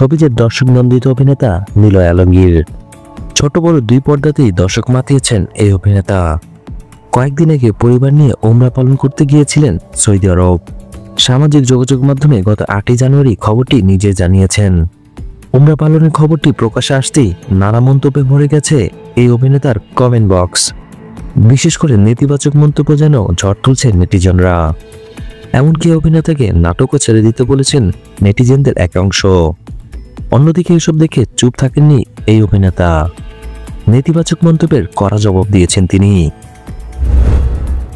শোবিজের দর্শক নন্দিত অভিনেতা নিলয় আলমগীর। ছোট বড় দুই পর্দাতেই দর্শক মাতিয়েছেন এই অভিনেতা। কয়েকদিন আগে পরিবার নিয়ে ওমরা পালন করতে গিয়েছিলেন সৌদি আরব। সামাজিক যোগাযোগ মাধ্যমে গত 8ই জানুয়ারি খবরটি নিজে জানিয়েছেন। ওমরা পালনের খবরটি প্রকাশ্যে আসতেই নানা মন্তব্যে ভরে গেছে এই অভিনেতার কমেন্ট বক্স। বিশেষ করে নেতিবাচক মন্তব্য যেন ঝড় তুলছে নেটিজনরা। এমনকি অভিনেতাকে নাটকও ছেড়ে দিতে বলেছেন নেটিজেনদের এক অংশ। অন্যদিকে এসব দেখে চুপ থাকেননি এই অভিনেতা। নেতিবাচক মন্তব্যের কড়া জবাব দিয়েছেন তিনি।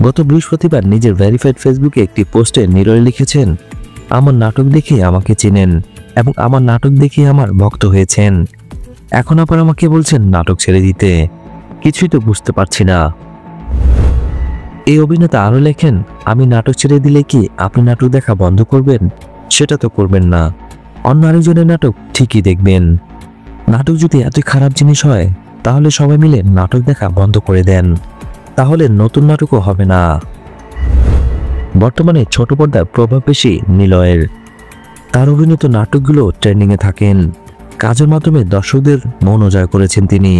গত বৃহস্পতিবার নিজের ভেরিফাইড ফেসবুকে একটি পোস্টে নিলয় লিখেছেন, আমার নাটক দেখে আমাকে চেনেন এবং আমার নাটক দেখে আমার ভক্ত হয়েছেন। এখন আবার আমাকে বলছেন নাটক ছেড়ে দিতে, কিছুই তো বুঝতে পারছি না। এই অভিনেতা আরো লেখেন, আমি নাটক ছেড়ে দিলে কি আপনি নাটক দেখা বন্ধ করবেন? সেটা তো করবেন না, অন্য আরেকজনের নাটক ঠিকই দেখবেন। নাটক যদি এত খারাপ জিনিস হয় তাহলে সবাই মিলে নাটক দেখা বন্ধ করে দেন, তাহলে নতুন নাটকও হবে না। বর্তমানে ছোট পর্দার প্রভাব বেশি নিলয়ের। তার অভিনীত নাটকগুলো ট্রেন্ডিংয়ে থাকেন। কাজের মাধ্যমে দর্শকদের মন জয় করেছেন তিনি।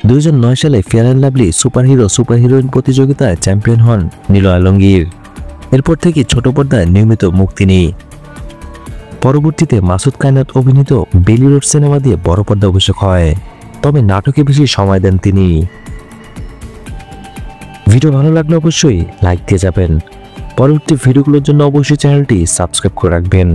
2009 সালে fair and lovely superhero super heroine প্রতিযোগিতায় চ্যাম্পিয়ন হন নিলয় আলমগীর। এরপর থেকে ছোট পর্দায় নিয়মিত মুখ তিনি। পরবর্তীতে মাসুদ কায়নাত অভিনীত বেলি রোড সিনেমা দিয়ে বড় পর্দা অভিষেক হয়, তবে নাটকে বেশি সময় দেন তিনি। ভিডিও ভালো লাগলে অবশ্যই লাইক দিয়ে যাবেন। পরবর্তী ভিডিওগুলোর জন্য অবশ্যই চ্যানেলটি সাবস্ক্রাইব করে রাখবেন।